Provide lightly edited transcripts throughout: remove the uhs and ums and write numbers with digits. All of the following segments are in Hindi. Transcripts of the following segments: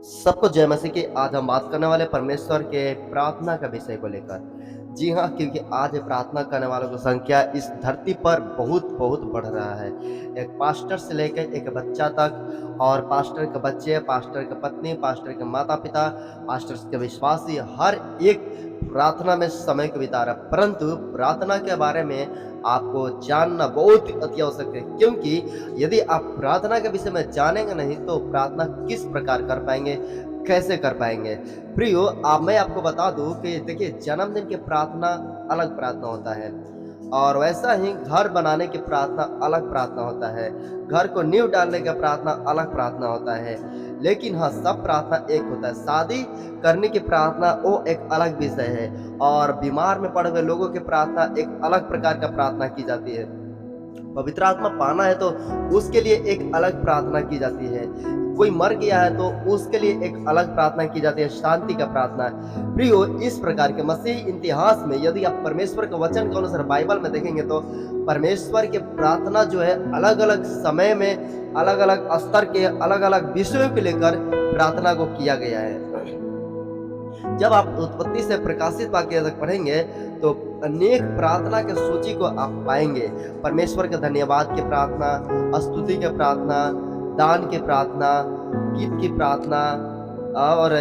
सबको जय मसीह की। आज हम बात करने वाले परमेश्वर के प्रार्थना का विषय को लेकर। जी हाँ, क्योंकि आज प्रार्थना करने वालों की संख्या इस धरती पर बहुत बहुत बढ़ रहा है। एक पास्टर से लेकर एक बच्चा तक, और पास्टर के बच्चे, पास्टर की पत्नी, पास्टर के माता पिता, पास्टर के विश्वासी, हर एक प्रार्थना में समय को बिता रहा है। परंतु प्रार्थना के बारे में आपको जानना बहुत ही अति आवश्यक है, क्योंकि यदि आप प्रार्थना के विषय में जानेंगे नहीं तो प्रार्थना किस प्रकार कर पाएंगे, कैसे कर पाएंगे। प्रियो, मैं आपको बता दूं कि देखिए, जन्मदिन की प्रार्थना अलग प्रार्थना होता है, और वैसा ही घर बनाने की प्रार्थना अलग प्रार्थना होता है, घर को नींव डालने का प्रार्थना अलग प्रार्थना होता है। लेकिन हाँ, सब प्रार्थना एक होता है। शादी करने की प्रार्थना वो एक अलग विषय है, और बीमार में पड़े हुए लोगों की प्रार्थना एक अलग प्रकार का प्रार्थना की जाती है। पवित्र आत्मा पाना है तो उसके लिए एक अलग प्रार्थना की जाती है। कोई मर गया है तो उसके लिए एक अलग प्रार्थना की जाती है, शांति का प्रार्थना। प्रियो, इस प्रकार के मसीही इतिहास में यदि आप परमेश्वर के वचन के अनुसार बाइबल में देखेंगे तो परमेश्वर के प्रार्थना जो है अलग अलग समय में, अलग अलग स्तर के, अलग अलग विषयों को लेकर प्रार्थना को किया गया है। जब आप उत्पत्ति से प्रकाशित वाक्य तक पढ़ेंगे तो अनेक प्रार्थना के सूची को आप पाएंगे। परमेश्वर के धन्यवाद की प्रार्थना, स्तुति की प्रार्थना, दान की प्रार्थना, गीत की प्रार्थना, और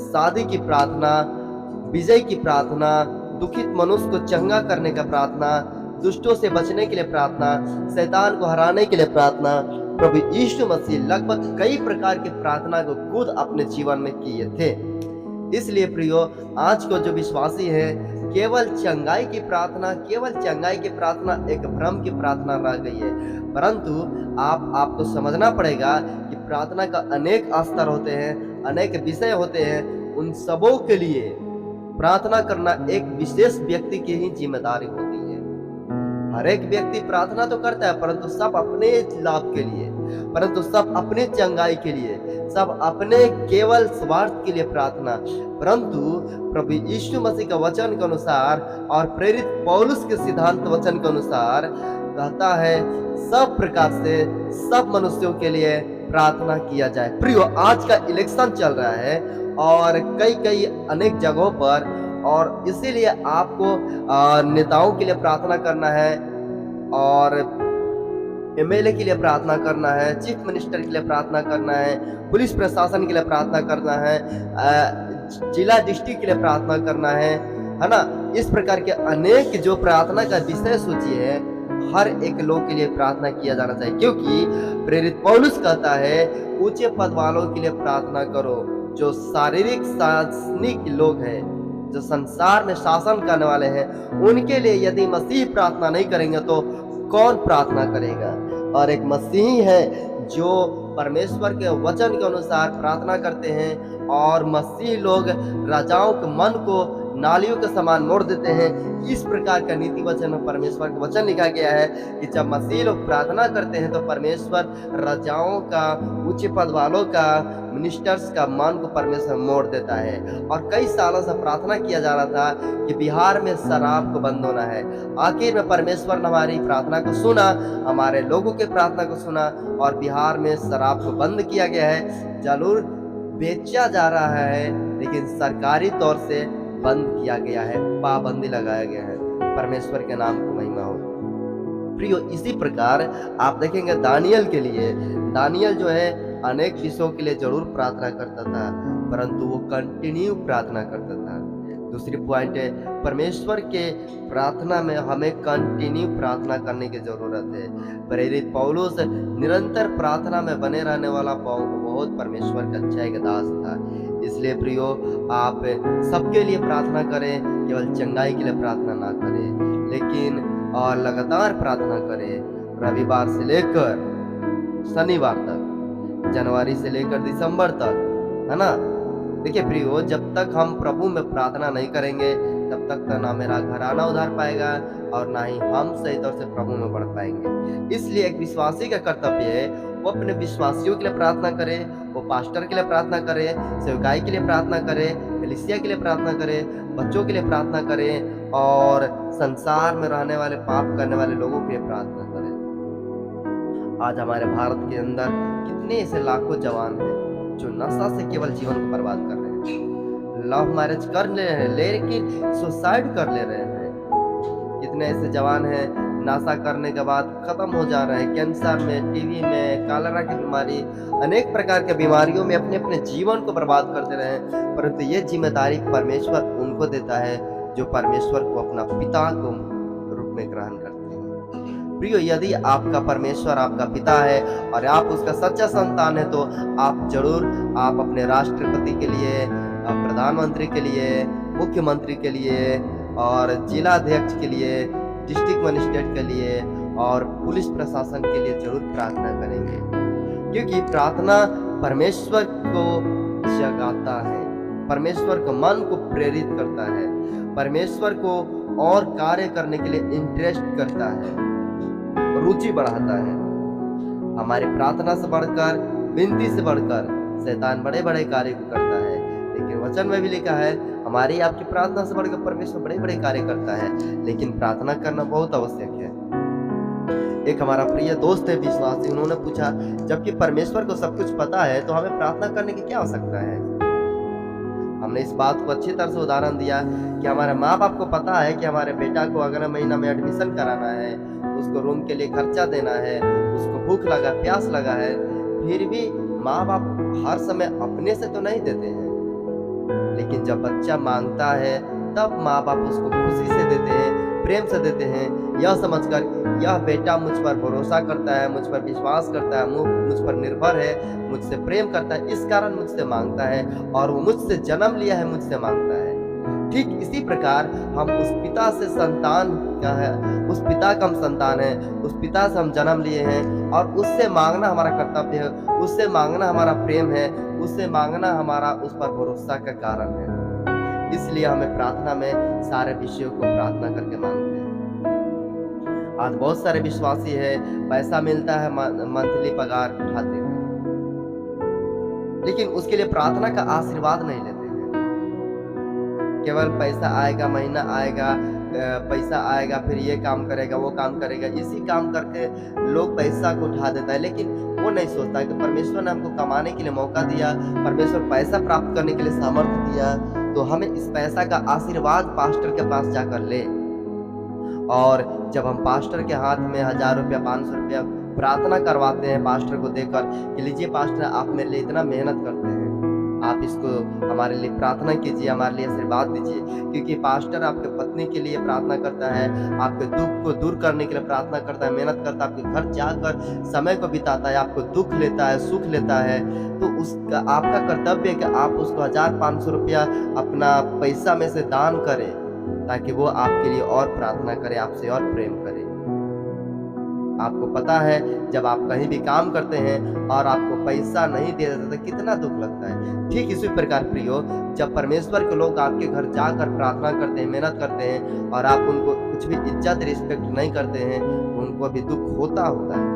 शादी की प्रार्थना, विजय की प्रार्थना, दुखित मनुष्य को चंगा करने का प्रार्थना, दुष्टों से बचने के लिए प्रार्थना, शैतान को हराने के लिए प्रार्थना। प्रभु यीशु मसीह लगभग कई प्रकार की प्रार्थना को खुद अपने जीवन में किए थे। इसलिए प्रियो, आज को जो विश्वासी है, केवल चंगाई की प्रार्थना, केवल चंगाई की प्रार्थना एक भ्रम की प्रार्थना रह गई है। परंतु आपको समझना पड़ेगा कि प्रार्थना का अनेक स्तर होते हैं, अनेक विषय होते हैं। उन सबों के लिए प्रार्थना करना एक विशेष व्यक्ति की ही जिम्मेदारी होती है। हर एक व्यक्ति प्रार्थना तो करता है, परंतु सब अपने लाभ के लिए, परंतु सब अपने चंगाई के लिए, सब अपने केवल स्वार्थ के लिए प्रार्थना। परंतु प्रभु यीशु मसीह का वचन के अनुसार और प्रेरित पौलुस के सिद्धांत वचन के अनुसार कहता है, सब प्रकार से सब मनुष्यों के लिए प्रार्थना किया जाए। प्रियो, आज का इलेक्शन चल रहा है और कई अनेक जगहों पर, और इसीलिए आपको नेताओं के लिए प्रार्थना करना है, और एमएलए के लिए प्रार्थना करना है, चीफ मिनिस्टर के लिए प्रार्थना करना है, पुलिस प्रशासन के लिए प्रार्थना करना है, जिला डिस्ट्रिक्ट के लिए प्रार्थना करना है ना। इस प्रकार के अनेक जो प्रार्थना का विषय सूची है, हर एक लोग के लिए प्रार्थना किया जाना चाहिए, क्योंकि प्रेरित पौलुस कहता है, ऊंचे पद वालों के लिए प्रार्थना करो। जो शारीरिक शासनिक लोग हैं, जो संसार में शासन करने वाले हैं, उनके लिए यदि मसीह प्रार्थना नहीं करेंगे तो कौन प्रार्थना करेगा। और एक मसीही है जो परमेश्वर के वचन के अनुसार प्रार्थना करते हैं, और मसीही लोग राजाओं के मन को नालियों के समान मोड़ देते हैं। इस प्रकार का नीति वचन में परमेश्वर का वचन लिखा गया है कि जब मसीही लोग प्रार्थना करते हैं तो परमेश्वर राजाओं का, ऊंचे पद वालों का, मिनिस्टर्स का मन को परमेश्वर मोड़ देता है। और कई सालों से प्रार्थना किया जा रहा था कि बिहार में शराब को बंद होना है। आखिर में परमेश्वर ने हमारी प्रार्थना को सुना, हमारे लोगों के प्रार्थना को सुना, और बिहार में शराब को बंद किया गया है। जरूर बेचा जा रहा है, लेकिन सरकारी तौर से बंद किया गया है, पाबंदी लगाया गया है। परमेश्वर के नाम को महिमा हो। प्रियो, इसी प्रकार आप देखेंगे दानियल के लिए, दानियल जो है अनेक विषयों के लिए जरूर प्रार्थना करता था, परंतु वो कंटिन्यू प्रार्थना करता था। दूसरी पॉइंट है, परमेश्वर के प्रार्थना में हमें कंटिन्यू प्रार्थना करने की जरूरत है। प्रेरित पौलुस निरंतर प्रार्थना में बने रहने वाला बहुत परमेश्वर का अच्छा एक दास था। इसलिए प्रियो, आप सबके लिए प्रार्थना करें, केवल चंगाई के लिए प्रार्थना ना करें, लेकिन और लगातार प्रार्थना करें। रविवार से लेकर शनिवार तक, जनवरी से लेकर दिसंबर तक, है ना। देखिए प्रियो, जब तक हम प्रभु में प्रार्थना नहीं करेंगे तब तक तो ना मेरा घराना उधार पाएगा और ना ही हम सही तौर से प्रभु में बढ़ पाएंगे। इसलिए एक विश्वासी का कर्तव्य है, वो अपने विश्वासियों के लिए प्रार्थना करे, वो पास्टर के लिए प्रार्थना करे, सेवकाई के लिए प्रार्थना करे, कलीसिया के लिए प्रार्थना करे, बच्चों के लिए प्रार्थना करे, और संसार में रहने वाले पाप करने वाले लोगों के लिए प्रार्थना करे। आज हमारे भारत के अंदर कितने ऐसे लाखों जवान हैं जो नशा से केवल जीवन को बर्बाद कर रहे हैं, लव मैरिज कर ले रहे हैं लेकिन सुसाइड कर ले रहे हैं। कितने ऐसे जवान हैं नशा करने के बाद खत्म हो जा रहे हैं, कैंसर में, टीबी में, कॉलेरा की बीमारी, अनेक प्रकार के बीमारियों में अपने अपने जीवन को बर्बाद कर दे रहे हैं। परंतु ये जिम्मेदारी परमेश्वर उनको देता है जो परमेश्वर को अपना पिता को रूप में ग्रहण करते हैं। प्रियो, यदि आपका परमेश्वर आपका पिता है और आप उसका सच्चा संतान है तो आप जरूर आप अपने राष्ट्रपति के लिए, प्रधानमंत्री के लिए, मुख्यमंत्री के लिए और जिलाध्यक्ष के लिए, डिस्ट्रिक्ट मजिस्ट्रेट के लिए और पुलिस प्रशासन के लिए जरूर प्रार्थना करेंगे, क्योंकि प्रार्थना परमेश्वर को जगाता है, परमेश्वर को मन को प्रेरित करता है, परमेश्वर को और कार्य करने के लिए इंटरेस्ट करता है, रुचि बढ़ाता है। हमारी प्रार्थना से बढ़कर, विनती से बढ़कर शैतान बड़े बड़े कार्य को करता है, लेकिन वचन में भी लिखा है हमारी आपकी प्रार्थना से बढ़कर परमेश्वर बड़े बड़े कार्य करता है, लेकिन प्रार्थना करना बहुत आवश्यक है। एक हमारा प्रिय दोस्त है विश्वासी, उन्होंने पूछा जबकि परमेश्वर को सब कुछ पता है तो हमें प्रार्थना करने की क्या आवश्यकता है। हमने इस बात को अच्छी तरह से उदाहरण दिया कि हमारे माँ बाप को पता है कि हमारे बेटा को अगले महीना में एडमिशन कराना है, उसको रूम के लिए खर्चा देना है, उसको भूख लगा, प्यास लगा है, फिर भी माँ बाप हर समय अपने से तो नहीं देते हैं, लेकिन जब बच्चा मांगता है तब माँ बाप उसको खुशी से देते हैं, प्रेम से देते हैं, यह समझकर यह बेटा मुझ पर भरोसा करता है, मुझ पर विश्वास करता है, मुझ पर निर्भर है, मुझसे प्रेम करता है, इस कारण मुझसे मांगता है और वो मुझसे जन्म लिया है, मुझसे मांगता है। ठीक इसी प्रकार हम उस पिता से संतान का है, उस पिता का हम संतान है, उस पिता से हम जन्म लिए हैं और उससे मांगना हमारा कर्तव्य है, उससे मांगना हमारा प्रेम है, उससे मांगना हमारा उस पर भरोसा का कारण है। इसलिए हमें प्रार्थना में सारे विषयों को प्रार्थना करके मांगते हैं। आज बहुत सारे विश्वासी है पैसा मिलता है, मंथली पगार उठाते हैं, लेकिन उसके लिए प्रार्थना का आशीर्वाद नहीं लेते हैं। केवल पैसा आएगा, महीना आएगा, पैसा आएगा, फिर ये काम करेगा, वो काम करेगा, इसी काम करके लोग पैसा को उठा देता है, लेकिन वो नहीं सोचता कि परमेश्वर ने हमको कमाने के लिए मौका दिया, परमेश्वर पैसा प्राप्त करने के लिए सामर्थ्य दिया, तो हमें इस पैसा का आशीर्वाद पास्टर के पास जाकर ले। और जब हम पास्टर के हाथ में 1000 रुपया, 500 रुपया प्रार्थना करवाते हैं पास्टर को देकर कि लीजिए पास्टर आप मेरे लिए इतना मेहनत करते हैं, आप इसको हमारे लिए प्रार्थना कीजिए, हमारे लिए आशीर्वाद दीजिए, क्योंकि पास्टर आपके पत्नी के लिए प्रार्थना करता है, आपके दुख को दूर करने के लिए प्रार्थना करता है, मेहनत करता है, आपके घर जाकर समय को बिताता है, आपको दुख लेता है, सुख लेता है, तो उसका आपका कर्तव्य है कि आप उसको 1000-500 रुपया अपना पैसा में से दान करें, ताकि वो आपके लिए और प्रार्थना करे, आपसे और प्रेम करे। आपको पता है जब आप कहीं भी काम करते हैं और आपको पैसा नहीं दे देते तो कितना दुख लगता है। ठीक इसी प्रकार प्रियो, जब परमेश्वर के लोग आपके घर जाकर प्रार्थना करते हैं, मेहनत करते हैं और आप उनको कुछ भी इज्जत रिस्पेक्ट नहीं करते हैं, तो उनको भी दुख होता होगा।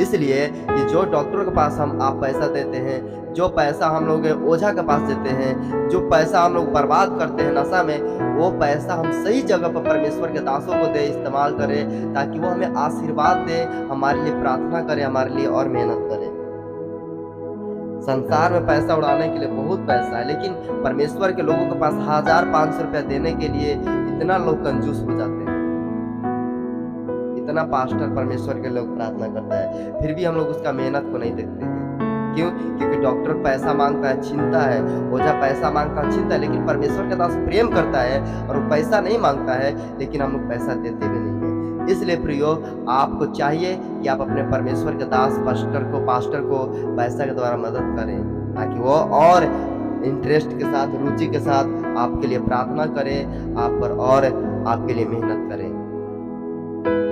इसलिए कि जो डॉक्टर के पास आप पैसा देते हैं, जो पैसा हम लोग ओझा के पास देते हैं, जो पैसा हम लोग बर्बाद करते हैं नशा में, वो पैसा हम सही जगह पर परमेश्वर के दासों को दे, इस्तेमाल करें, ताकि वो हमें आशीर्वाद दे, हमारे लिए प्रार्थना करे, हमारे लिए और मेहनत करे। संसार में पैसा उड़ाने के लिए बहुत पैसा है, लेकिन परमेश्वर के लोगों के पास 1000-500 रुपया देने के लिए इतना लोग कंजूस हो जाते हैं। इतना पास्टर परमेश्वर के लोग प्रार्थना करता है, फिर भी हम लोग उसका मेहनत को नहीं देखते हैं। क्यों? क्योंकि डॉक्टर पैसा मांगता है, छीनता है, ओझा पैसा मांगता है, छीनता है, लेकिन परमेश्वर के दास प्रेम करता है और वो पैसा नहीं मांगता है, लेकिन हम लोग पैसा देते भी नहीं है। इसलिए प्रियो, आपको चाहिए कि आप अपने परमेश्वर के दास पास्टर को पैसा के द्वारा मदद करें, ताकि वो और इंटरेस्ट के साथ, रुचि के साथ आपके लिए प्रार्थना करे, आप पर और आपके लिए मेहनत करें।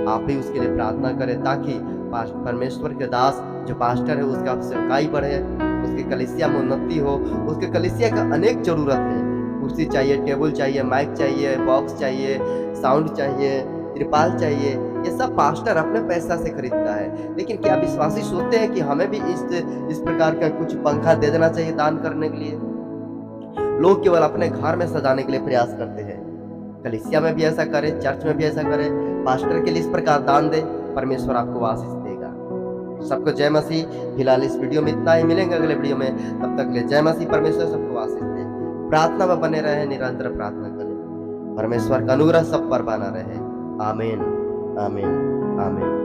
आप भी उसके लिए प्रार्थना करें, ताकि परमेश्वर के दास जो पास्टर है उसका सेवकाई बढ़े, उसके कलीसिया में उन्नति हो। उसके कलीसिया का अनेक जरूरत है, कुर्सी चाहिए, टेबल चाहिए, माइक चाहिए, बॉक्स चाहिए, साउंड चाहिए, त्रिपाल चाहिए, ये सब पास्टर अपने पैसा से खरीदता है। लेकिन क्या विश्वासी सोचते हैं कि हमें भी इस प्रकार का कुछ पंखा दे देना चाहिए दान करने के लिए? लोग केवल अपने घर में सजाने के लिए प्रयास करते हैं। कलीसिया में भी ऐसा करें, चर्च में भी ऐसा करें, पास्टर के लिए इस प्रकार दान दे, परमेश्वर आपको आशीष देगा। सबको जय मसीह। फिलहाल इस वीडियो में इतना ही, मिलेंगे अगले वीडियो में, तब तक के लिए जय मसीह। परमेश्वर सबको आशीष दे। प्रार्थना में बने रहे, निरंतर प्रार्थना करें, परमेश्वर का अनुग्रह सब पर बना रहे। आमीन, आमीन, आमीन।